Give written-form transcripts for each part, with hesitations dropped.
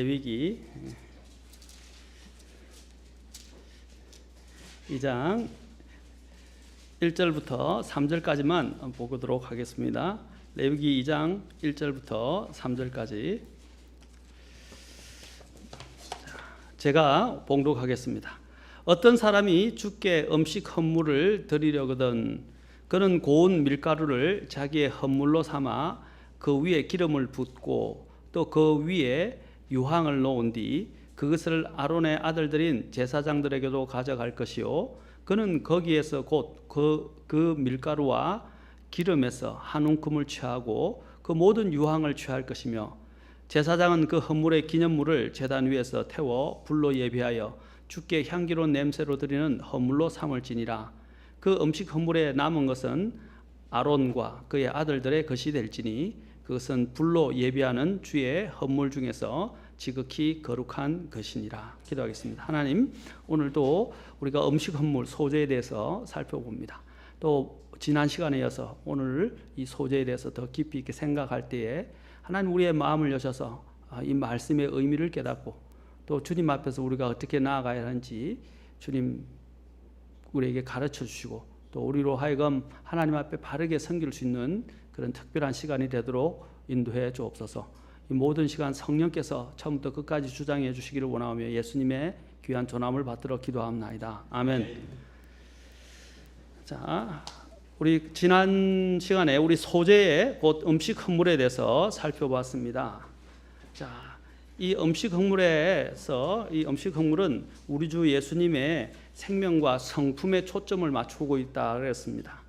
레위기 2장 1절부터 3절까지만 보도록 하겠습니다. 레위기 2장 1절부터 3절까지 제가 봉독하겠습니다. 어떤 사람이 주께 음식 헌물을 드리려거든 그는 고운 밀가루를 자기의 헌물로 삼아 그 위에 기름을 붓고 또 그 위에 유황을 놓은 뒤 그것을 아론의 아들들인 제사장들에게도 가져갈 것이요 그는 거기에서 곧 그 밀가루와 기름에서 한 움큼을 취하고 그 모든 유황을 취할 것이며 제사장은 그 헌물의 기념물을 제단 위에서 태워 불로 예비하여 주께 향기로운 냄새로 드리는 헌물로 삼을지니라. 그 음식 헌물에 남은 것은 아론과 그의 아들들의 것이 될지니 그것은 불로 예비하는 주의 헌물 중에서 지극히 거룩한 것이니라. 기도하겠습니다. 하나님, 오늘도 우리가 음식 헌물 소재에 대해서 살펴봅니다. 또 지난 시간에 이어서 오늘 이 소재에 대해서 더 깊이 있게 생각할 때에 하나님 우리의 마음을 여셔서 이 말씀의 의미를 깨닫고 또 주님 앞에서 우리가 어떻게 나아가야 하는지 주님 우리에게 가르쳐 주시고 또 우리로 하여금 하나님 앞에 바르게 섬길 수 있는 그런 특별한 시간이 되도록 인도해 주옵소서. 이 모든 시간 성령께서 처음부터 끝까지 주장해 주시기를 원하며 예수님의 귀한 존함을 받들어 기도합니다. 아멘. 자, 우리 지난 시간에 우리 소재의 곧 음식 헌물에 대해서 살펴봤습니다. 자, 이 음식 헌물에서 이 음식 헌물은 우리 주 예수님의 생명과 성품에 초점을 맞추고 있다 그랬습니다.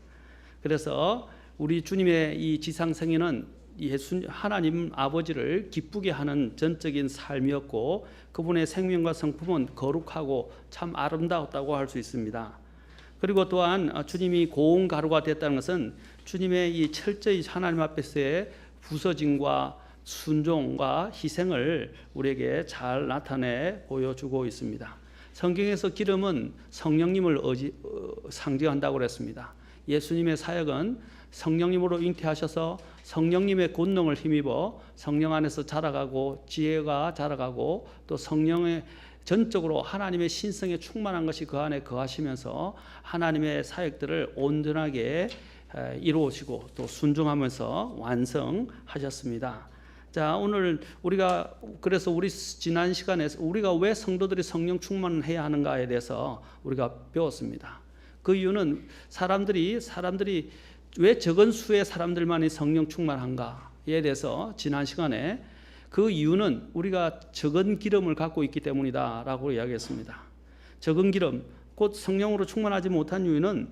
그래서 우리 주님의 이 지상생애는 하나님 아버지를 기쁘게 하는 전적인 삶이었고 그분의 생명과 성품은 거룩하고 참 아름다웠다고 할 수 있습니다. 그리고 또한 주님이 고운 가루가 됐다는 것은 주님의 이 철저히 하나님 앞에서의 부서짐과 순종과 희생을 우리에게 잘 나타내 보여주고 있습니다. 성경에서 기름은 성령님을 상징한다고 그랬습니다. 예수님의 사역은 성령님으로 잉태하셔서 성령님의 권능을 힘입어 성령 안에서 자라가고 지혜가 자라가고 또 성령의 전적으로 하나님의 신성에 충만한 것이 그 안에 거하시면서 하나님의 사역들을 온전하게 이루어지고 또 순종하면서 완성하셨습니다. 자, 오늘 우리가 그래서 우리 지난 시간에 우리가 왜 성도들이 성령 충만을 해야 하는가에 대해서 우리가 배웠습니다. 그 이유는 사람들이 왜 적은 수의 사람들만이 성령 충만한가에 대해서 지난 시간에 그 이유는 우리가 적은 기름을 갖고 있기 때문이다라고 이야기했습니다. 적은 기름, 곧 성령으로 충만하지 못한 이유는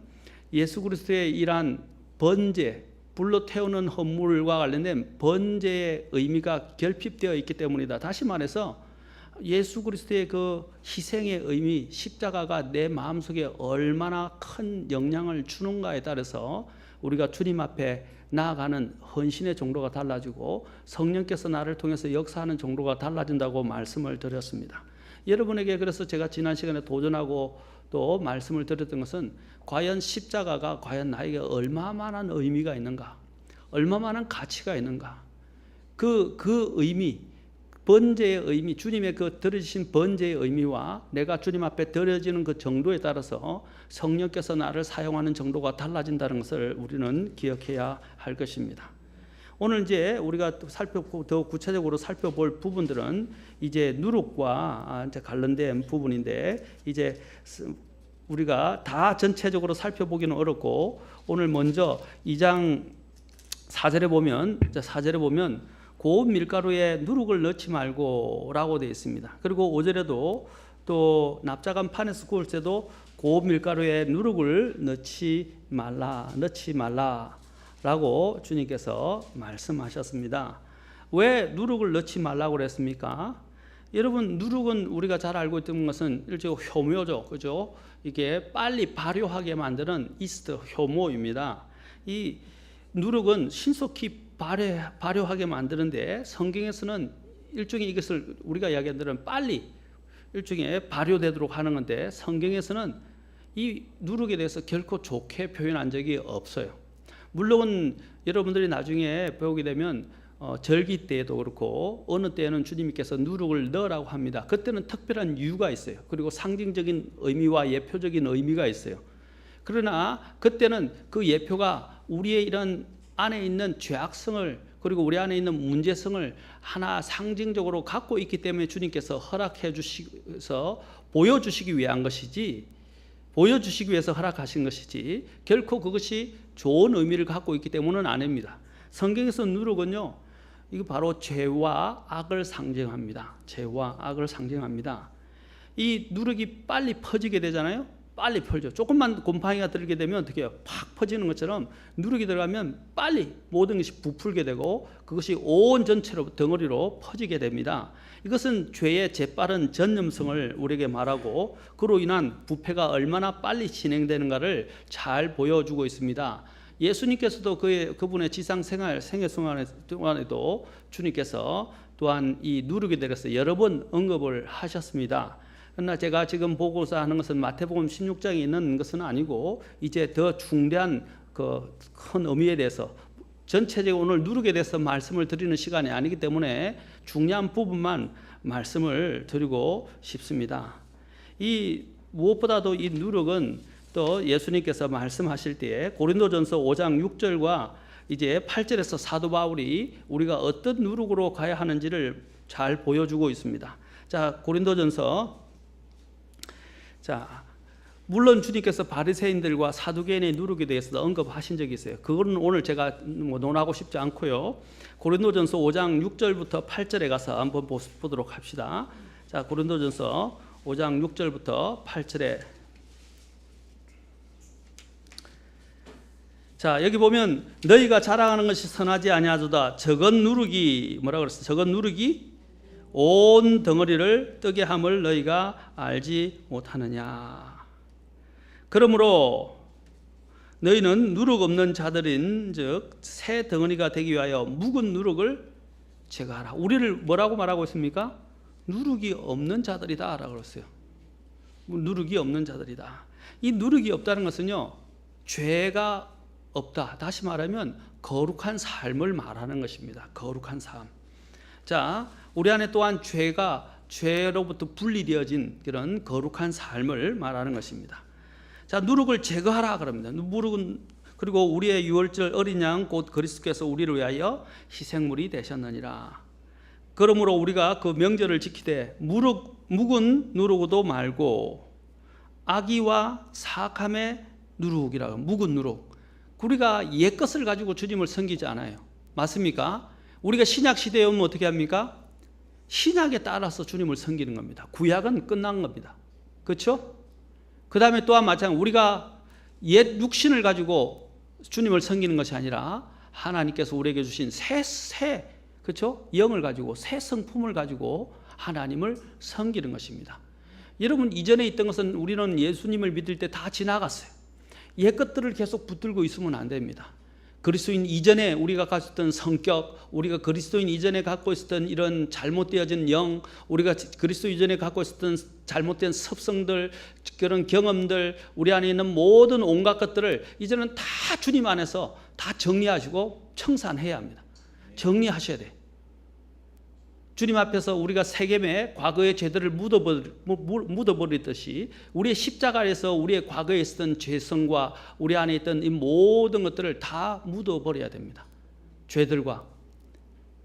예수 그리스도의 이러한 번제, 불로 태우는 헌물과 관련된 번제의 의미가 결핍되어 있기 때문이다. 다시 말해서 예수 그리스도의 그 희생의 의미, 십자가가 내 마음속에 얼마나 큰 영향을 주는가에 따라서 우리가 주님 앞에 나아가는 헌신의 정도가 달라지고 성령께서 나를 통해서 역사하는 정도가 달라진다고 말씀을 드렸습니다. 여러분에게 그래서 제가 지난 시간에 도전하고 또 말씀을 드렸던 것은 과연 십자가가 과연 나에게 얼마만한 의미가 있는가, 얼마만한 가치가 있는가, 그 의미, 번제의 의미, 주님의 그 드려지신 번제의 의미와 내가 주님 앞에 드려지는 그 정도에 따라서 성령께서 나를 사용하는 정도가 달라진다는 것을 우리는 기억해야 할 것입니다. 오늘 이제 우리가 살펴보고 더 구체적으로 살펴볼 부분들은 이제 누룩과 이제 관련된 부분인데 이제 우리가 다 전체적으로 살펴보기는 어렵고 오늘 먼저 2장 4절에 보면 고운 밀가루에 누룩을 넣지 말고 라고 되어 있습니다. 그리고 5절에도 또 납작한 판에서 구울 때도 고운 밀가루에 누룩을 넣지 말라 라고 주님께서 말씀하셨습니다. 왜 누룩을 넣지 말라고 그랬습니까? 여러분, 누룩은 우리가 잘 알고 있던 것은 일종의 효모죠. 그죠? 이게 빨리 발효하게 만드는 이스트 효모입니다. 이 누룩은 신속히 발효하게 만드는데 성경에서는 일종의 이것을 우리가 이야기하는 대로 빨리 일종의 발효되도록 하는 건데 성경에서는 이 누룩에 대해서 결코 좋게 표현한 적이 없어요. 물론 여러분들이 나중에 배우게 되면 절기 때에도 그렇고 어느 때에는 주님께서 누룩을 넣으라고 합니다. 그때는 특별한 이유가 있어요. 그리고 상징적인 의미와 예표적인 의미가 있어요. 그러나 그때는 그 예표가 우리의 이런 안에 있는 죄악성을 그리고 우리 안에 있는 문제성을 하나 상징적으로 갖고 있기 때문에 주님께서 허락해 주셔서 보여주시기 위한 것이지, 보여주시기 위해서 허락하신 것이지 결코 그것이 좋은 의미를 갖고 있기 때문은 아닙니다. 성경에서 누룩은요, 이거 바로 죄와 악을 상징합니다. 죄와 악을 상징합니다. 이 누룩이 빨리 퍼지게 되잖아요. 빨리 퍼져. 조금만 곰팡이가 들게 되면 어떻게 해요? 팍 퍼지는 것처럼 누룩이 들어가면 빨리 모든 것이 부풀게 되고 그것이 온 전체로 덩어리로 퍼지게 됩니다. 이것은 죄의 재빠른 전염성을 우리에게 말하고 그로 인한 부패가 얼마나 빨리 진행되는가를 잘 보여주고 있습니다. 예수님께서도 그분의 지상 생애 동안에도 주님께서 또한 이 누룩에 대해서 여러 번 언급을 하셨습니다. 그러나 제가 지금 보고서 하는 것은 마태복음 16장에 있는 것은 아니고 이제 더 중대한 그 큰 의미에 대해서 전체적으로 오늘 누룩에 대해서 말씀을 드리는 시간이 아니기 때문에 중요한 부분만 말씀을 드리고 싶습니다. 이 무엇보다도 이 누룩은 또 예수님께서 말씀하실 때에 고린도전서 5장 6절과 이제 8절에서 사도 바울이 우리가 어떤 누룩으로 가야 하는지를 잘 보여주고 있습니다. 자, 고린도전서, 자, 물론 주님께서 바리새인들과 사두개인의 누룩에 대해서도 언급하신 적이 있어요. 그거는 오늘 제가 논하고 싶지 않고요. 고린도전서 5장 6절부터 8절에 가서 한번 보도록 합시다. 자, 고린도전서 5장 6절부터 8절에, 자, 여기 보면 너희가 자랑하는 것이 선하지 아니하도다. 적은 누룩이 뭐라 그랬어요? 적은 누룩이 온 덩어리를 뜨게 함을 너희가 알지 못하느냐. 그러므로 너희는 누룩 없는 자들인 즉 새 덩어리가 되기 위하여 묵은 누룩을 제거하라. 우리를 뭐라고 말하고 있습니까? 누룩이 없는 자들이다 라고 그랬어요. 누룩이 없는 자들이다. 이 누룩이 없다는 것은요, 죄가 없다. 다시 말하면 거룩한 삶을 말하는 것입니다. 거룩한 삶. 자, 우리 안에 또한 죄로부터 분리되어진 그런 거룩한 삶을 말하는 것입니다. 자, 누룩을 제거하라 그럽니다. 누룩은 그리고 우리의 유월절 어린 양 곧 그리스도께서 우리를 위하여 희생물이 되셨느니라. 그러므로 우리가 그 명절을 지키되 묵은 누룩도 말고 악의와 사악함의 누룩이라고. 묵은 누룩. 우리가 옛 것을 가지고 주님을 섬기지 않아요. 맞습니까? 우리가 신약 시대에 오면 어떻게 합니까? 신약에 따라서 주님을 섬기는 겁니다. 구약은 끝난 겁니다. 그렇죠? 그 다음에 또한 마찬가지로 우리가 옛 육신을 가지고 주님을 섬기는 것이 아니라 하나님께서 우리에게 주신 새 그렇죠? 영을 가지고 새 성품을 가지고 하나님을 섬기는 것입니다. 여러분, 이전에 있던 것은 우리는 예수님을 믿을 때 다 지나갔어요. 옛 것들을 계속 붙들고 있으면 안 됩니다. 그리스도인 이전에 우리가 가졌던 성격, 우리가 그리스도인 이전에 갖고 있었던 이런 잘못되어진 영, 우리가 그리스도 이전에 갖고 있었던 잘못된 습성들, 그런 경험들, 우리 안에 있는 모든 온갖 것들을 이제는 다 주님 안에서 다 정리하시고 청산해야 합니다. 정리하셔야 돼. 주님 앞에서 우리가 세겜에 과거의 죄들을 묻어버리듯이 우리의 십자가에서 우리의 과거에 있었던 죄성과 우리 안에 있던 이 모든 것들을 다 묻어버려야 됩니다. 죄들과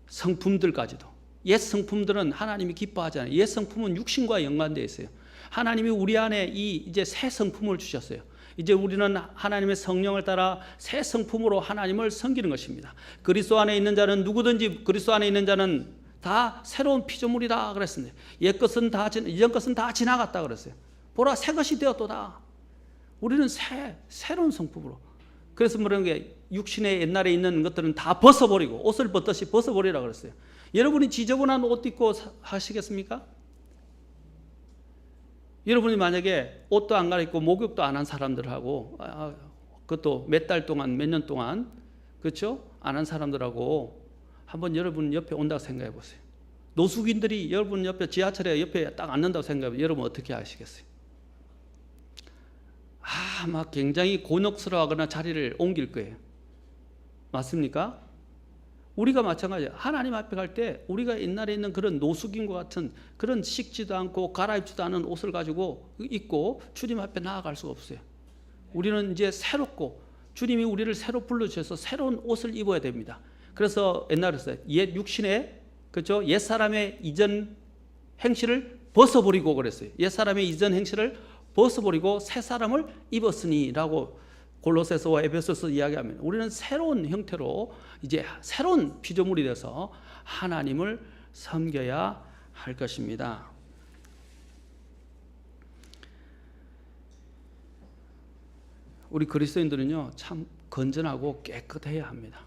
성품들까지도. 옛 성품들은 하나님이 기뻐하지 않아요. 옛 성품은 육신과 연관되어 있어요. 하나님이 우리 안에 이제 새 성품을 주셨어요. 이제 우리는 하나님의 성령을 따라 새 성품으로 하나님을 섬기는 것입니다. 그리스도 안에 있는 자는 누구든지 그리스도 안에 있는 자는 다 새로운 피조물이다 그랬습니다. 옛 것은 다 이전 것은 다 지나갔다 그랬어요. 보라, 새 것이 되었도다. 우리는 새로운 성품으로. 그래서 뭐라는 게 육신의 옛날에 있는 것들은 다 벗어버리고 옷을 벗듯이 벗어버리라 그랬어요. 여러분이 지저분한 옷 입고 하시겠습니까? 여러분이 만약에 옷도 안 갈아입고 목욕도 안 한 사람들하고 그것도 몇 달 동안 몇 년 동안 그렇죠? 안 한 사람들하고 한번 여러분 옆에 온다고 생각해 보세요. 노숙인들이 여러분 옆에 지하철에 옆에 딱 앉는다고 생각해 보세요. 여러분 어떻게 하시겠어요? 막 굉장히 곤혹스러워하거나 자리를 옮길 거예요. 맞습니까? 우리가 마찬가지예요. 하나님 앞에 갈 때 우리가 옛날에 있는 그런 노숙인과 같은 그런 식지도 않고 갈아입지도 않은 옷을 가지고 입고 주님 앞에 나아갈 수가 없어요. 우리는 이제 새롭고 주님이 우리를 새로 불러주셔서 새로운 옷을 입어야 됩니다. 그래서 옛날에 했어요. 옛 육신의 그렇죠? 옛 사람의 이전 행실을 벗어버리고 그랬어요. 옛 사람의 이전 행실을 벗어버리고 새 사람을 입었으니라고 골로새서와 에베소서 이야기하면 우리는 새로운 형태로 이제 새로운 피조물이 돼서 하나님을 섬겨야 할 것입니다. 우리 그리스도인들은요 참 건전하고 깨끗해야 합니다.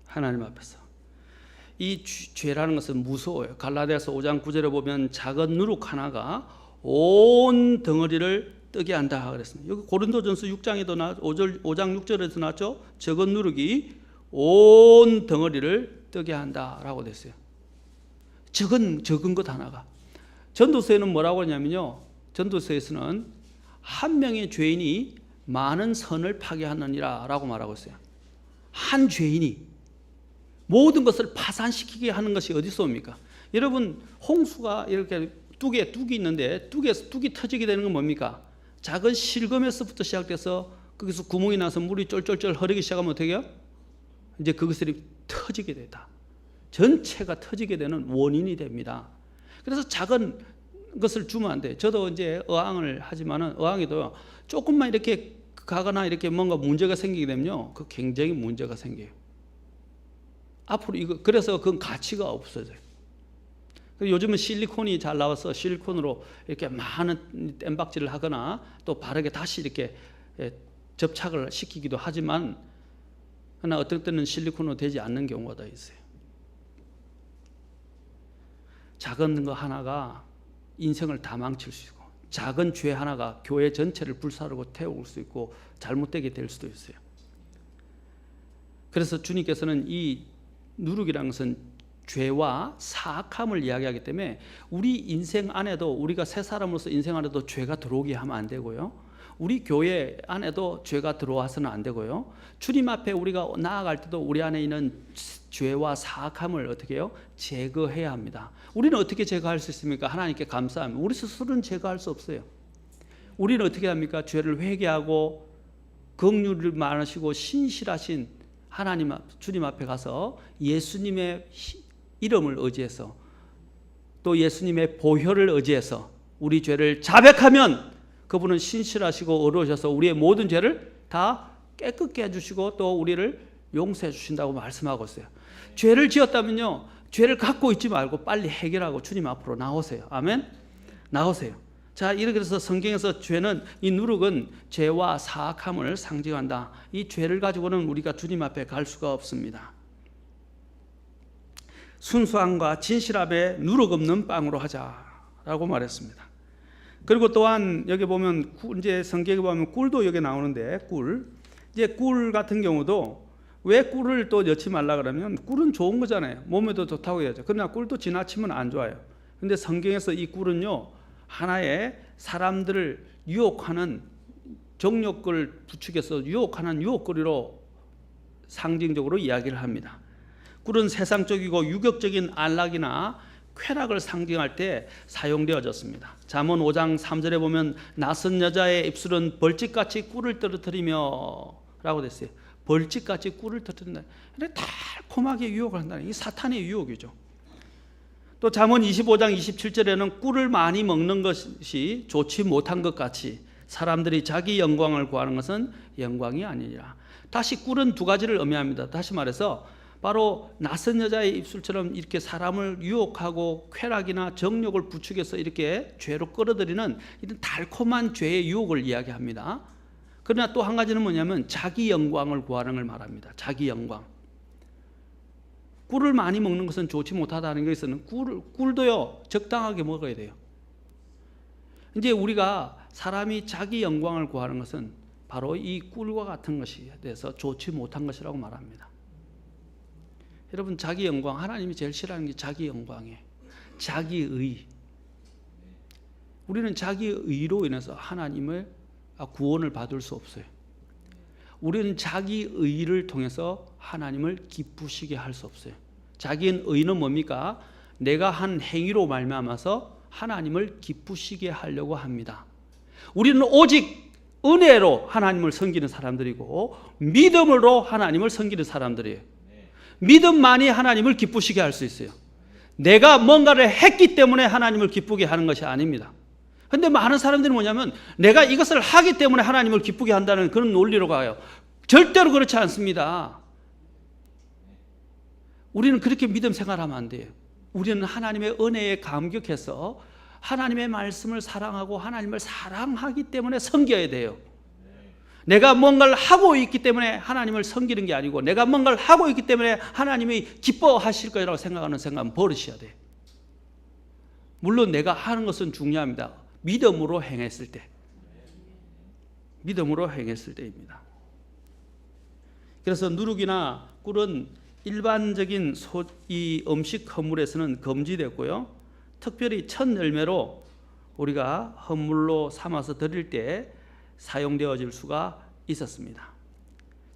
하나님 앞에서. 이 죄라는 것은 무서워요. 갈라디아서 5장 9절에 보면 작은 누룩 하나가 온 덩어리를 뜨게 한다 그랬습니다. 여기 고린도전서 6장에도 5장 6절에도 나왔죠. 작은 누룩이 온 덩어리를 뜨게 한다라고 됐어요. 적은 것 하나가. 전도서에는 뭐라고 하냐면요. 전도서에서는 한 명의 죄인이 많은 선을 파괴하느니라라고 말하고 있어요. 한 죄인이 모든 것을 파산시키게 하는 것이 어디서 옵니까? 여러분 홍수가 이렇게 뚝이 있는데 뚝에서 뚝이 터지게 되는 건 뭡니까? 작은 실금에서부터 시작돼서 거기서 구멍이 나서 물이 쫄쫄쫄 흐르기 시작하면 어떻게 해요? 이제 그것들이 터지게 된다. 전체가 터지게 되는 원인이 됩니다. 그래서 작은 것을 주면 안 돼. 저도 이제 어항을 하지만은 어항에도 조금만 이렇게 가거나 이렇게 뭔가 문제가 생기게 되면요, 그 굉장히 문제가 생겨요. 앞으로 이거 그래서 그건 가치가 없어져요. 요즘은 실리콘이 잘 나와서 실리콘으로 이렇게 많은 땜박질을 하거나 또 바르게 다시 이렇게 접착을 시키기도 하지만 그러나 어떨 때는 실리콘으로 되지 않는 경우가 더 있어요. 작은 거 하나가 인생을 다 망칠 수 있고 작은 죄 하나가 교회 전체를 불사르고 태울 수 있고 잘못되게 될 수도 있어요. 그래서 주님께서는 이 누룩이라는 것은 죄와 사악함을 이야기하기 때문에 우리 인생 안에도 우리가 새 사람으로서 인생 안에도 죄가 들어오게 하면 안 되고요. 우리 교회 안에도 죄가 들어와서는 안 되고요. 주님 앞에 우리가 나아갈 때도 우리 안에 있는 죄와 사악함을 어떻게 해요? 제거해야 합니다. 우리는 어떻게 제거할 수 있습니까? 하나님께 감사합니다. 우리 스스로는 제거할 수 없어요. 우리는 어떻게 합니까? 죄를 회개하고 긍휼을 많으시고 신실하신 하나님 주님 앞에 가서 예수님의 이름을 의지해서 또 예수님의 보혈을 의지해서 우리 죄를 자백하면 그분은 신실하시고 의로우셔서 우리의 모든 죄를 다 깨끗게 해주시고 또 우리를 용서해 주신다고 말씀하고 있어요. 죄를 지었다면요, 죄를 갖고 있지 말고 빨리 해결하고 주님 앞으로 나오세요. 아멘. 나오세요. 자, 이렇게 해서 성경에서 죄는, 이 누룩은 죄와 사악함을 상징한다. 이 죄를 가지고는 우리가 주님 앞에 갈 수가 없습니다. 순수함과 진실함에 누룩 없는 빵으로 하자라고 말했습니다. 그리고 또한 여기 보면 이제 성경에 보면 꿀도 여기 나오는데 이제 꿀 같은 경우도 왜 꿀을 또 넣지 말라 그러면 꿀은 좋은 거잖아요. 몸에도 좋다고 해야죠. 그러나 꿀도 지나치면 안 좋아요. 근데 성경에서 이 꿀은요, 하나의 사람들을 유혹하는 정욕을 부추겨서 유혹하는 유혹거리로 상징적으로 이야기를 합니다. 꿀은 세상적이고 유격적인 안락이나 쾌락을 상징할 때 사용되어졌습니다. 잠언 5장 3절에 보면 낯선 여자의 입술은 벌집같이 꿀을 떨어뜨리며 라고 됐어요. 벌집같이 꿀을 터뜨린다. 달콤하게 유혹을 한다는 이 사탄의 유혹이죠. 또 잠언 25장 27절에는 꿀을 많이 먹는 것이 좋지 못한 것 같이 사람들이 자기 영광을 구하는 것은 영광이 아니니라. 다시 꿀은 두 가지를 의미합니다. 다시 말해서 바로 낯선 여자의 입술처럼 이렇게 사람을 유혹하고 쾌락이나 정욕을 부추겨서 이렇게 죄로 끌어들이는 이런 달콤한 죄의 유혹을 이야기합니다. 그러나 또 한 가지는 뭐냐면 자기 영광을 구하는 걸 말합니다. 자기 영광. 꿀을 많이 먹는 것은 좋지 못하다는 것에서는 꿀도요 적당하게 먹어야 돼요. 이제 우리가 사람이 자기 영광을 구하는 것은 바로 이 꿀과 같은 것이 돼서 좋지 못한 것이라고 말합니다. 여러분, 자기 영광, 하나님이 제일 싫어하는 게 자기 영광이에요. 자기의. 우리는 자기의 의로 인해서 하나님의 구원을 받을 수 없어요. 우리는 자기 의를 통해서 하나님을 기쁘시게 할 수 없어요. 자기 의는 뭡니까? 내가 한 행위로 말미암아서 하나님을 기쁘시게 하려고 합니다. 우리는 오직 은혜로 하나님을 섬기는 사람들이고 믿음으로 하나님을 섬기는 사람들이에요. 믿음만이 하나님을 기쁘시게 할 수 있어요. 내가 뭔가를 했기 때문에 하나님을 기쁘게 하는 것이 아닙니다. 그런데 많은 사람들이 뭐냐면 내가 이것을 하기 때문에 하나님을 기쁘게 한다는 그런 논리로 가요. 절대로 그렇지 않습니다. 우리는 그렇게 믿음 생활하면 안 돼요. 우리는 하나님의 은혜에 감격해서 하나님의 말씀을 사랑하고 하나님을 사랑하기 때문에 섬겨야 돼요. 내가 뭔가를 하고 있기 때문에 하나님을 섬기는 게 아니고 내가 뭔가를 하고 있기 때문에 하나님이 기뻐하실 거라고 생각하는 생각은 버리셔야 돼요. 물론 내가 하는 것은 중요합니다. 믿음으로 행했을 때. 믿음으로 행했을 때입니다. 그래서 누룩이나 꿀은 일반적인 이 음식 헌물에서는 금지됐고요. 특별히 첫 열매로 우리가 헌물로 삼아서 드릴 때 사용되어질 수가 있었습니다.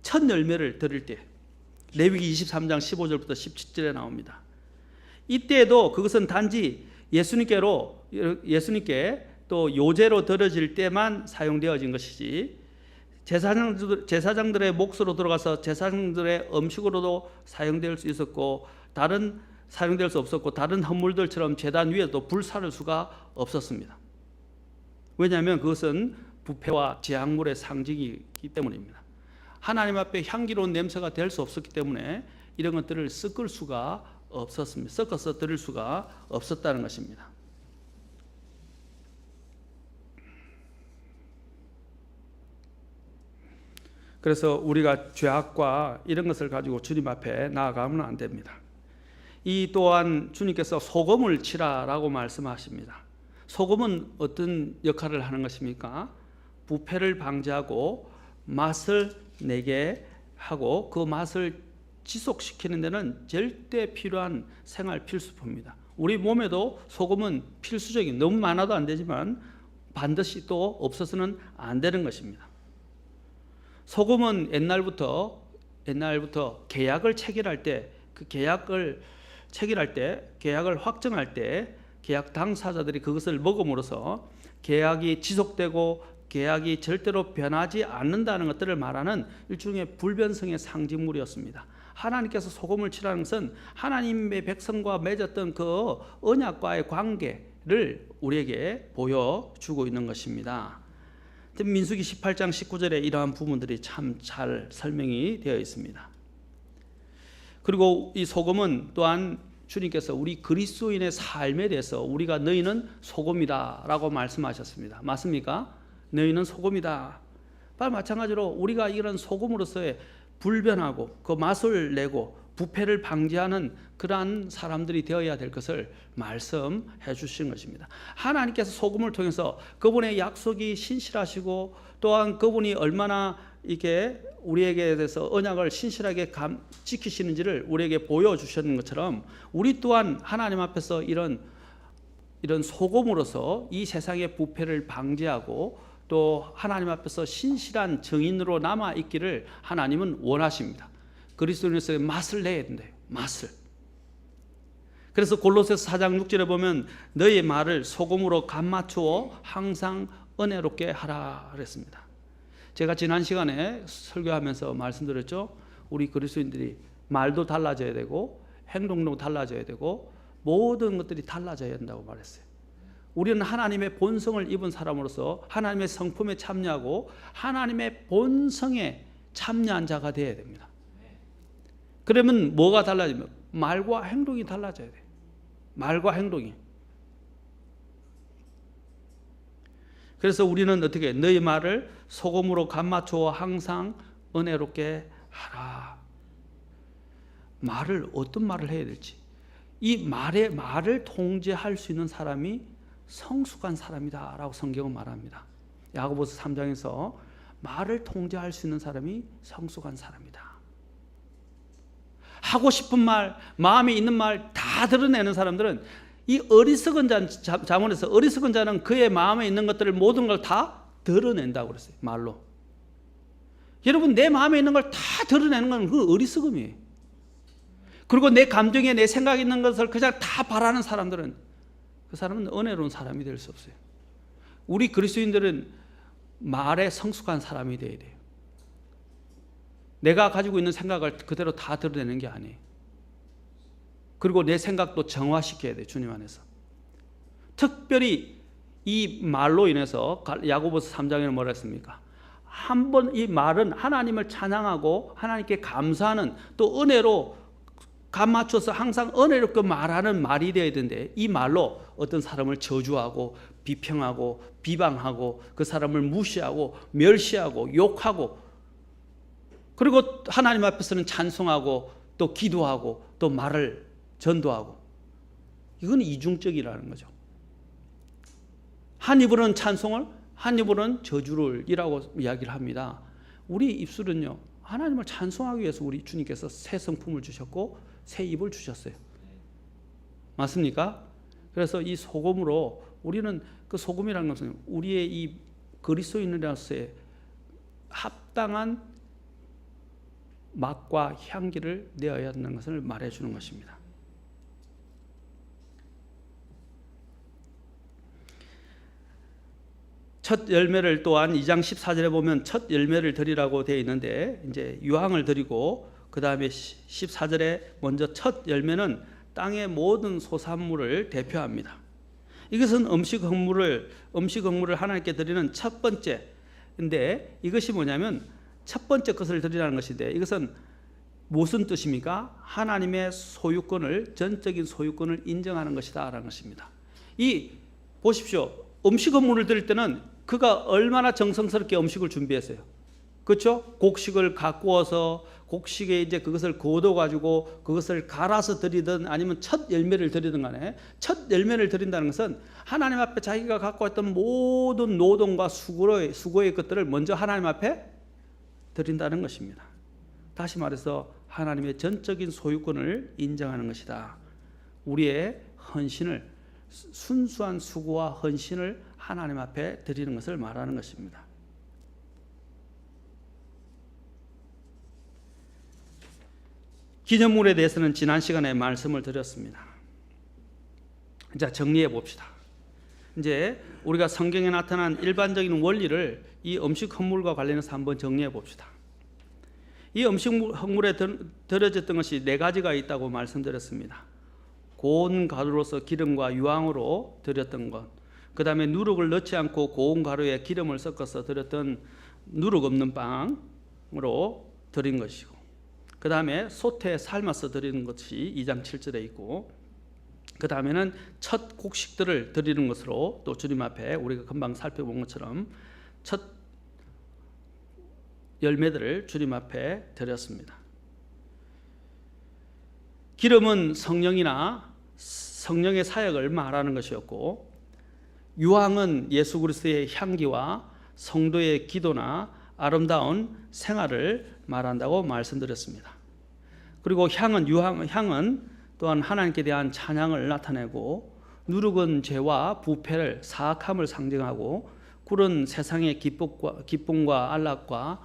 첫 열매를 드릴 때 레위기 23장 15절부터 17절에 나옵니다. 이때도 그것은 단지 예수님께 또 요제로 드려질 때만 사용되어진 것이지 제사장들의 몫으로 들어가서 제사장들의 음식으로도 사용될 수 있었고 사용될 수 없었고 다른 헌물들처럼 제단 위에도 불사를 수가 없었습니다. 왜냐하면 그것은 부패와 재앙물의 상징이기 때문입니다. 하나님 앞에 향기로운 냄새가 될 수 없었기 때문에 이런 것들을 섞을 수가 없었습니다. 섞어서 드릴 수가 없었다는 것입니다. 그래서 우리가 죄악과 이런 것을 가지고 주님 앞에 나아가면 안 됩니다. 이 또한 주님께서 소금을 치라라고 말씀하십니다. 소금은 어떤 역할을 하는 것입니까? 부패를 방지하고 맛을 내게 하고 그 맛을 지속시키는 데는 절대 필요한 생활 필수품입니다. 우리 몸에도 소금은 필수적인, 너무 많아도 안 되지만 반드시 또 없어서는 안 되는 것입니다. 소금은 옛날부터 계약을 체결할 때 계약을 확정할 때 계약 당사자들이 그것을 먹음으로써 계약이 지속되고 계약이 절대로 변하지 않는다는 것들을 말하는 일종의 불변성의 상징물이었습니다. 하나님께서 소금을 치라는 것은 하나님의 백성과 맺었던 그 언약과의 관계를 우리에게 보여주고 있는 것입니다. 민수기 18장 19절에 이러한 부분들이 참 잘 설명이 되어 있습니다. 그리고 이 소금은 또한 주님께서 우리 그리스도인의 삶에 대해서 우리가 너희는 소금이다 라고 말씀하셨습니다. 맞습니까? 너희는 소금이다. 마찬가지로 우리가 이런 소금으로서의 불변하고 그 맛을 내고 부패를 방지하는 그러한 사람들이 되어야 될 것을 말씀해 주신 것입니다. 하나님께서 소금을 통해서 그분의 약속이 신실하시고 또한 그분이 얼마나 이렇게 우리에게 대해서 언약을 신실하게 지키시는지를 우리에게 보여주셨는 것처럼 우리 또한 하나님 앞에서 이런 소금으로서 이 세상의 부패를 방지하고 또 하나님 앞에서 신실한 증인으로 남아 있기를 하나님은 원하십니다. 그리스도인으로서의 맛을 내야 된대요. 맛을. 그래서 골로새서 4장 6절에 보면 너의 말을 소금으로 간 맞추어 항상 은혜롭게 하라 그랬습니다. 제가 지난 시간에 설교하면서 말씀드렸죠. 우리 그리스도인들이 말도 달라져야 되고 행동도 달라져야 되고 모든 것들이 달라져야 된다고 말했어요. 우리는 하나님의 본성을 입은 사람으로서 하나님의 성품에 참여하고 하나님의 본성에 참여한 자가 되어야 됩니다. 그러면 뭐가 달라지면 말과 행동이 달라져야 돼요. 말과 행동이. 그래서 우리는 어떻게 너희 말을 소금으로 간 맞추어 항상 은혜롭게 하라. 말을 어떤 말을 해야 될지. 이 말을 통제할 수 있는 사람이 성숙한 사람이다라고 성경은 말합니다. 야고보서 3장에서 말을 통제할 수 있는 사람이 성숙한 사람이다. 하고 싶은 말, 마음에 있는 말 다 드러내는 사람들은 이 어리석은 자, 자문에서 어리석은 자는 그의 마음에 있는 것들을 모든 걸 다 드러낸다고 그랬어요. 말로. 여러분, 내 마음에 있는 걸 다 드러내는 건 그 어리석음이에요. 그리고 내 감정에 내 생각에 있는 것을 그냥 다 바라는 사람들은 그 사람은 은혜로운 사람이 될 수 없어요. 우리 그리스도인들은 말에 성숙한 사람이 되어야 돼요. 내가 가지고 있는 생각을 그대로 다 드러내는 게 아니에요. 그리고 내 생각도 정화시켜야 돼요. 주님 안에서. 특별히 이 말로 인해서 야고보서 3장에는 뭐라 했습니까? 한번 이 말은 하나님을 찬양하고 하나님께 감사하는, 또 은혜로 감 맞춰서 항상 은혜롭게 말하는 말이 되어야 되는데, 이 말로 어떤 사람을 저주하고 비평하고 비방하고 그 사람을 무시하고 멸시하고 욕하고, 그리고 하나님 앞에서는 찬송하고 또 기도하고 또 말을 전도하고, 이건 이중적이라는 거죠. 한 입으로는 찬송을, 한 입으로는 저주를 이라고 이야기를 합니다. 우리 입술은요, 하나님을 찬송하기 위해서 우리 주님께서 새 성품을 주셨고 새 입을 주셨어요. 맞습니까? 그래서 이 소금으로, 우리는 그 소금이라는 것은 우리의 이 그리스도인으로서의 합당한 맛과 향기를 내어야 하는 것을 말해주는 것입니다. 첫 열매를 또한 2장 14절에 보면 첫 열매를 드리라고 되어 있는데, 이제 유황을 드리고 그 다음에 14절에 먼저 첫 열매는 땅의 모든 소산물을 대표합니다. 이것은 음식 헌물을 하나님께 드리는 첫 번째. 근데 이것이 뭐냐면 첫 번째 것을 드리라는 것인데, 이것은 무슨 뜻입니까? 하나님의 소유권을, 전적인 소유권을 인정하는 것이다라는 것입니다. 이 보십시오. 음식 헌물을 드릴 때는 그가 얼마나 정성스럽게 음식을 준비했어요. 그렇죠? 곡식을 가꾸어서 곡식에 이제 그것을 거둬 가지고 그것을 갈아서 드리든 아니면 첫 열매를 드리든 간에, 첫 열매를 드린다는 것은 하나님 앞에 자기가 갖고 왔던 모든 노동과 수고의 것들을 먼저 하나님 앞에 드린다는 것입니다. 다시 말해서 하나님의 전적인 소유권을 인정하는 것이다. 우리의 헌신을, 순수한 수고와 헌신을 하나님 앞에 드리는 것을 말하는 것입니다. 기념물에 대해서는 지난 시간에 말씀을 드렸습니다. 자, 정리해 봅시다. 이제 우리가 성경에 나타난 일반적인 원리를 이 음식 헌물과 관련해서 한번 정리해 봅시다. 이 음식 헌물에 드려졌던 것이 네 가지가 있다고 말씀드렸습니다. 고운 가루로서 기름과 유황으로 드렸던 것, 그 다음에 누룩을 넣지 않고 고운 가루에 기름을 섞어서 드렸던 누룩 없는 빵으로 드린 것이고, 그 다음에 솥에 삶아서 드리는 것이 2장 7절에 있고, 그 다음에는 첫 곡식들을 드리는 것으로 또 주님 앞에 우리가 금방 살펴본 것처럼 첫 열매들을 주님 앞에 드렸습니다. 기름은 성령의 사역을 말하는 것이었고, 유황은 예수 그리스도의 향기와 성도의 기도나 아름다운 생활을 말한다고 말씀드렸습니다. 그리고 향은 또한 하나님께 대한 찬양을 나타내고, 누룩은 죄와 부패를, 사악함을 상징하고, 꿀은 세상의 기쁨과 안락과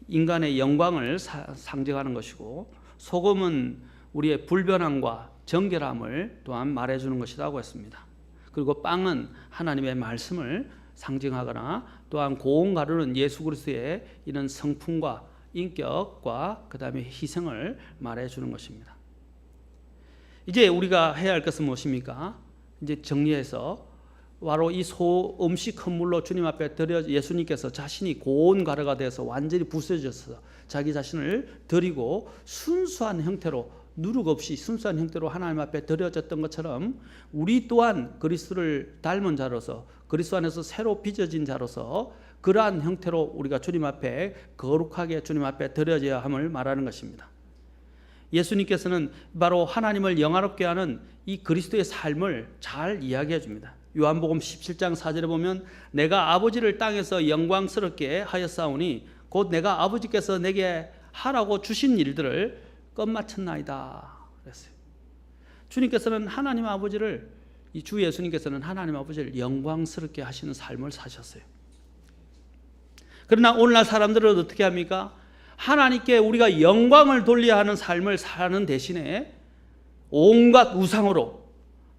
인간의 영광을 상징하는 것이고, 소금은 우리의 불변함과 정결함을 또한 말해주는 것이라고 했습니다. 그리고 빵은 하나님의 말씀을 상징하거나, 또한 고운 가루는 예수 그리스도의 이런 성품과 인격과 그 다음에 희생을 말해주는 것입니다. 이제 우리가 해야 할 것은 무엇입니까? 이제 정리해서 바로 이 음식 헌물로 주님 앞에 드려 예수님께서 자신이 고운 가루가 되어서 완전히 부서져서 자기 자신을 드리고 순수한 형태로, 누룩 없이 순수한 형태로 하나님 앞에 드려졌던 것처럼 우리 또한 그리스도를 닮은 자로서, 그리스도 안에서 새로 빚어진 자로서 그러한 형태로 우리가 주님 앞에 거룩하게 주님 앞에 드려져야 함을 말하는 것입니다. 예수님께서는 바로 하나님을 영화롭게 하는 이 그리스도의 삶을 잘 이야기해 줍니다. 요한복음 17장 4절에 보면 내가 아버지를 땅에서 영광스럽게 하였사오니 곧 내가 아버지께서 내게 하라고 주신 일들을 끝마쳤나이다 그랬어요. 주님께서는 하나님 아버지를, 이 주 예수님께서는 하나님 아버지를 영광스럽게 하시는 삶을 사셨어요. 그러나 오늘날 사람들은 어떻게 합니까? 하나님께 우리가 영광을 돌려야 하는 삶을 사는 대신에 온갖 우상으로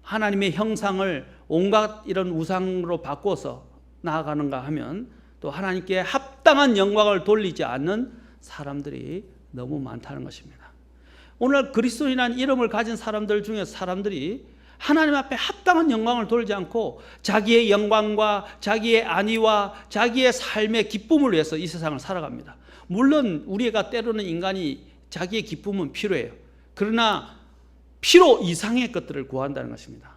하나님의 형상을 온갖 이런 우상으로 바꿔서 나아가는가 하면 또 하나님께 합당한 영광을 돌리지 않는 사람들이 너무 많다는 것입니다. 오늘 그리스도인이라는 이름을 가진 사람들 중에 사람들이 하나님 앞에 합당한 영광을 돌리지 않고 자기의 영광과 자기의 안위와 자기의 삶의 기쁨을 위해서 이 세상을 살아갑니다. 물론 우리가 때로는 인간이 자기의 기쁨은 필요해요. 그러나 필요 이상의 것들을 구한다는 것입니다.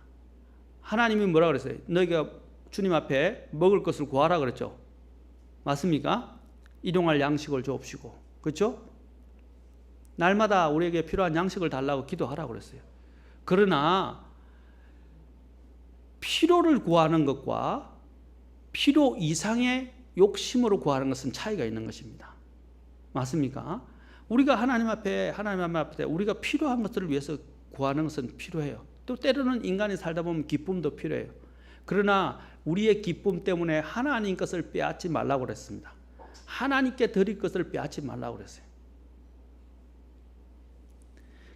하나님이 뭐라 그랬어요? 너희가 주님 앞에 먹을 것을 구하라 그랬죠. 맞습니까? 일용할 양식을 주옵시고, 그렇죠? 날마다 우리에게 필요한 양식을 달라고 기도하라고 그랬어요. 그러나 필요를 구하는 것과 필요 이상의 욕심으로 구하는 것은 차이가 있는 것입니다. 맞습니까? 우리가 하나님 앞에 우리가 필요한 것들을 위해서 구하는 것은 필요해요. 또 때로는 인간이 살다 보면 기쁨도 필요해요. 그러나 우리의 기쁨 때문에 하나님 것을 빼앗지 말라고 그랬습니다. 하나님께 드릴 것을 빼앗지 말라고 그랬어요.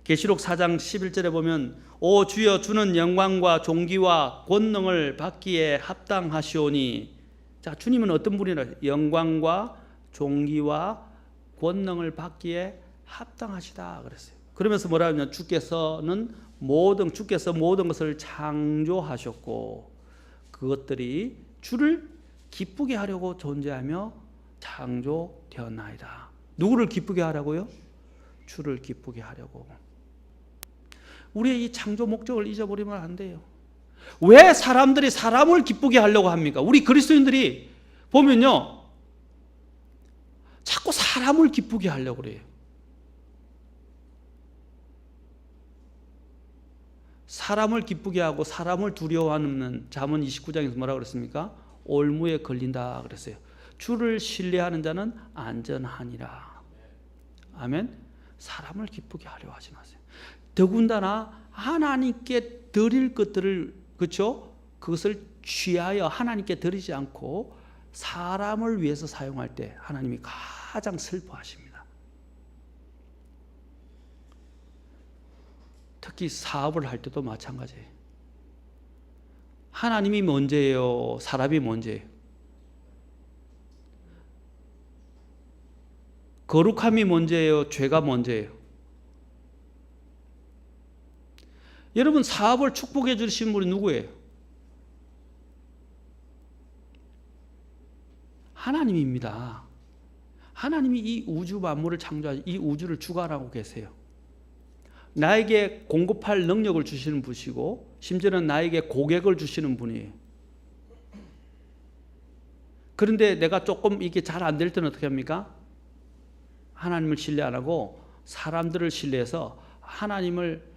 계시록 4장 11절에 보면 오 주여 주는 영광과 존귀와 권능을 받기에 합당하시오니. 자, 주님은 어떤 분이라? 영광과 존귀와 권능을 받기에 합당하시다 그랬어요. 그러면서 뭐라 하면 주께서 모든 것을 창조하셨고 그것들이 주를 기쁘게 하려고 존재하며 창조되었나이다. 누구를 기쁘게 하라고요? 주를 기쁘게 하려고. 우리의 이 창조 목적을 잊어버리면 안 돼요. 왜 사람들이 사람을 기쁘게 하려고 합니까? 우리 그리스도인들이 보면요, 자꾸 사람을 기쁘게 하려고 그래요. 사람을 기쁘게 하고 사람을 두려워하는 잠언 29장에서 뭐라고 그랬습니까? 올무에 걸린다 그랬어요. 주를 신뢰하는 자는 안전하니라. 아멘. 사람을 기쁘게 하려 하지 마세요. 더군다나 하나님께 드릴 것들을, 그렇죠? 그것을 취하여 하나님께 드리지 않고 사람을 위해서 사용할 때 하나님이 가장 슬퍼하십니다. 특히 사업을 할 때도 마찬가지예요. 하나님이 먼저예요? 사람이 먼저예요? 거룩함이 먼저예요? 죄가 먼저예요? 여러분, 사업을 축복해 주신 분이 누구예요? 하나님입니다. 하나님이 이 우주 만물을 창조하신 이 우주를 주관하고 계세요. 나에게 공급할 능력을 주시는 분이시고 심지어는 나에게 고객을 주시는 분이에요. 그런데 내가 조금 이게 잘 안 될 때는 어떻게 합니까? 하나님을 신뢰 안 하고 사람들을 신뢰해서 하나님을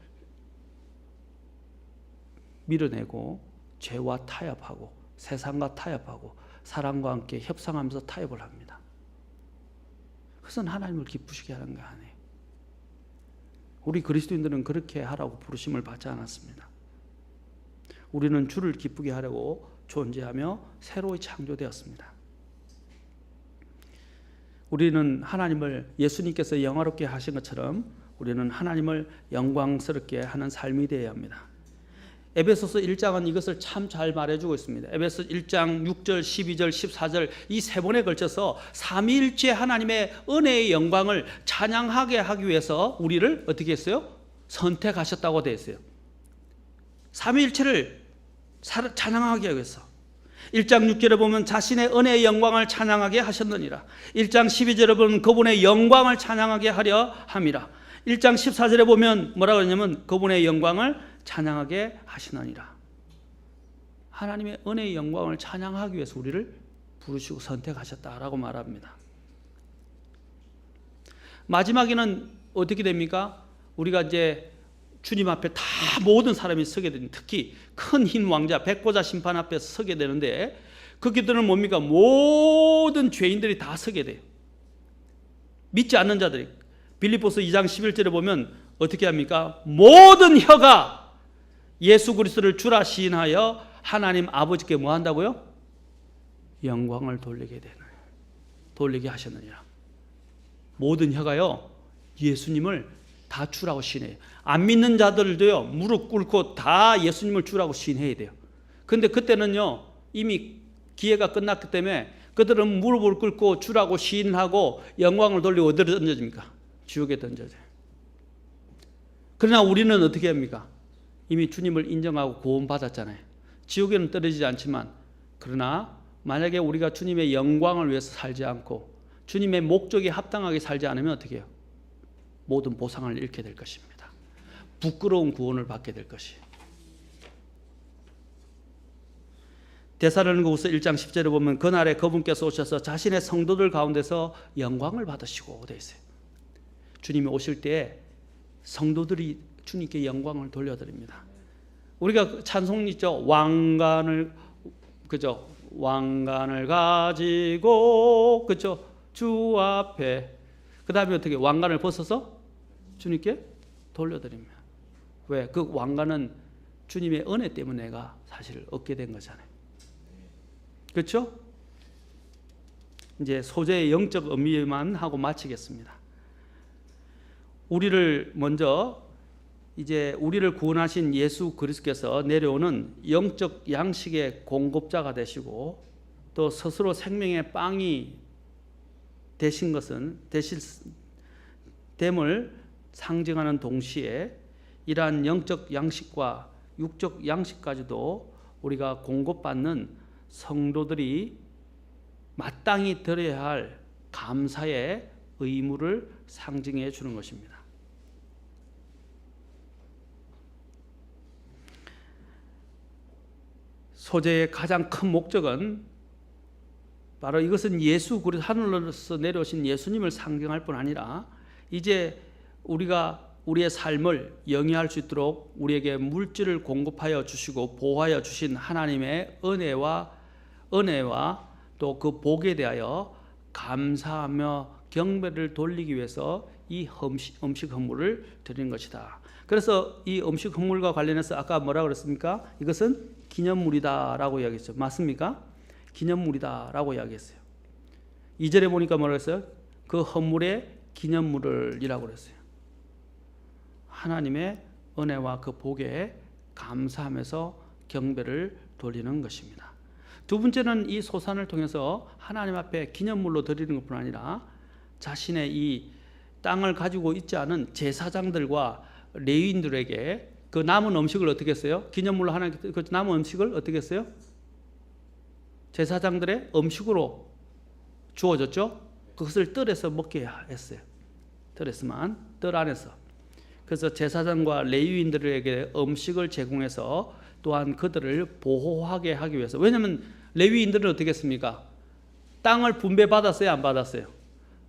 밀어내고 죄와 타협하고 세상과 타협하고 사람과 함께 협상하면서 타협을 합니다. 그것은 하나님을 기쁘시게 하는 거 아니에요. 우리 그리스도인들은 그렇게 하라고 부르심을 받지 않았습니다. 우리는 주를 기쁘게 하려고 존재하며 새로이 창조되었습니다. 우리는 하나님을 예수님께서 영화롭게 하신 것처럼 우리는 하나님을 영광스럽게 하는 삶이 되어야 합니다. 에베소서 1장은 이것을 참 잘 말해주고 있습니다. 에베소 1장 6절, 12절, 14절 이 세 번에 걸쳐서 삼위일체 하나님의 은혜의 영광을 찬양하게 하기 위해서 우리를 어떻게 했어요? 선택하셨다고 되어 있어요. 삼위일체를 찬양하게 하기 위해서 1장 6절에 보면 자신의 은혜의 영광을 찬양하게 하셨느니라. 1장 12절에 보면 그분의 영광을 찬양하게 하려 함이라. 1장 14절에 보면 뭐라고 하냐면 그분의 영광을 찬양하게 하시느니라. 하나님의 은혜의 영광을 찬양하기 위해서 우리를 부르시고 선택하셨다라고 말합니다. 마지막에는 어떻게 됩니까? 우리가 이제 주님 앞에 다 모든 사람이 서게 되는, 특히 큰 흰 왕자 백보자 심판 앞에 서게 되는데 그 기도는 뭡니까? 모든 죄인들이 다 서게 돼요. 믿지 않는 자들이. 빌립보서 2장 11절에 보면 어떻게 합니까? 모든 혀가 예수 그리스도를 주라 시인하여 하나님 아버지께 뭐 한다고요? 영광을 돌리게 하셨느니라. 모든 혀가요 예수님을 다 주라고 시인해요. 안 믿는 자들도요 무릎 꿇고 다 예수님을 주라고 시인해야 돼요. 근데 그때는요 이미 기회가 끝났기 때문에 그들은 무릎을 꿇고 주라고 시인하고 영광을 돌리고 어디로 던져집니까? 지옥에 던져져요. 그러나 우리는 어떻게 합니까? 이미 주님을 인정하고 구원받았잖아요. 지옥에는 떨어지지 않지만, 그러나 만약에 우리가 주님의 영광을 위해서 살지 않고 주님의 목적에 합당하게 살지 않으면 어떻게 해요? 모든 보상을 잃게 될 것입니다. 부끄러운 구원을 받게 될 것이에요. 데살로니가후서 1장 10절에 보면 그날에 그분께서 오셔서 자신의 성도들 가운데서 영광을 받으시고 되어 있어요. 주님이 오실 때 성도들이 주님께 영광을 돌려드립니다. 우리가 찬송 있죠. 왕관을 그죠? 왕관을 가지고 그죠? 주 앞에. 그다음에 어떻게 왕관을 벗어서 주님께 돌려드립니다. 왜? 그 왕관은 주님의 은혜 때문에 내가 사실 얻게 된 거잖아요. 그렇죠? 이제 소재의 영적 의미만 하고 마치겠습니다. 우리를 먼저 이제 우리를 구원하신 예수 그리스도께서 내려오는 영적 양식의 공급자가 되시고 또 스스로 생명의 빵이 되신 것은 됨을 상징하는 동시에 이러한 영적 양식과 육적 양식까지도 우리가 공급받는 성도들이 마땅히 드려야 할 감사의 의무를 상징해 주는 것입니다. 소재의 가장 큰 목적은 바로 이것은 예수 그리스도 하늘로서 내려오신 예수님을 상징할 뿐 아니라 이제 우리가 우리의 삶을 영위할 수 있도록 우리에게 물질을 공급하여 주시고 보호하여 주신 하나님의 은혜와 또 그 복에 대하여 감사하며 경배를 돌리기 위해서 이 음식 헌물을 드리는 것이다. 그래서 이 음식 헌물과 관련해서 아까 뭐라고 그랬습니까? 이것은 기념물이다라고 이야기했죠. 맞습니까? 기념물이다라고 이야기했어요. 2절에 보니까 뭐라고 했어요? 그 헌물의 기념물이라고 그랬어요. 하나님의 은혜와 그 복에 감사하면서 경배를 돌리는 것입니다. 두 번째는 이 소산을 통해서 하나님 앞에 기념물로 드리는 것뿐 아니라 자신의 이 땅을 가지고 있지 않은 제사장들과 레위인들에게 그 남은 음식을 어떻게 했어요? 기념물로 하나님 그 남은 음식을 어떻게 했어요? 제사장들의 음식으로 주어졌죠. 그것을 뜰에서 먹게 했어요. 뜰에서만, 뜰 안에서. 그래서 제사장과 레위인들에게 음식을 제공해서 또한 그들을 보호하게 하기 위해서. 왜냐하면 레위인들은 어떻게 했습니까? 땅을 분배받았어요, 안 받았어요?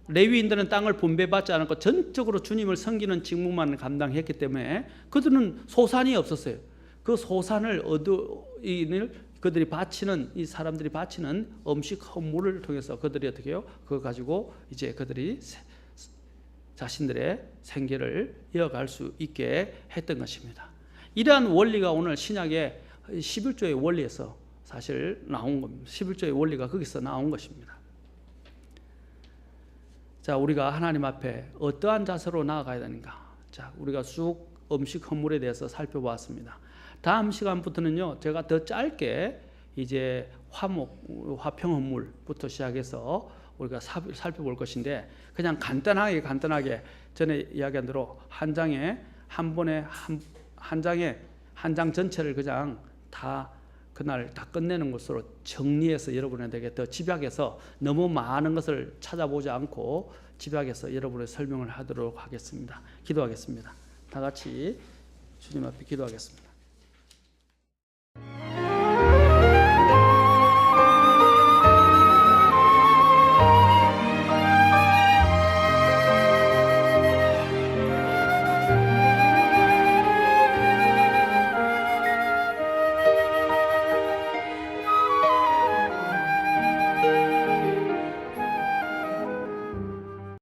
레위인들은 땅을 분배받지 않았고 전적으로 주님을 섬기는 직무만 감당했기 때문에 그들은 소산이 없었어요. 그 소산을 그들이 바치는, 이 사람들이 바치는 음식 헌물을 통해서 그들이 어떻게 해요? 그거 가지고 이제 그들이 자신들의 생계를 이어갈 수 있게 했던 것입니다. 이러한 원리가 오늘 신약의 11조의 원리에서 사실 나온 겁니다. 11조의 원리가 거기서 나온 것입니다. 자, 우리가 하나님 앞에 어떠한 자세로 나아가야 되는가? 자, 우리가 쭉 음식 헌물에 대해서 살펴보았습니다. 다음 시간부터는요, 제가 더 짧게 이제 화평 헌물부터 시작해서 우리가 살펴볼 것인데, 그냥 간단하게 전에 이야기한 대로 한 장에 한 번에 한 장 전체를 그냥 다 그날 다 끝내는 것으로 정리해서 여러분에게 더 집약해서 너무 많은 것을 찾아보지 않고 집약해서 여러분의 설명을 하도록 하겠습니다. 기도하겠습니다. 다 같이 주님 앞에 기도하겠습니다.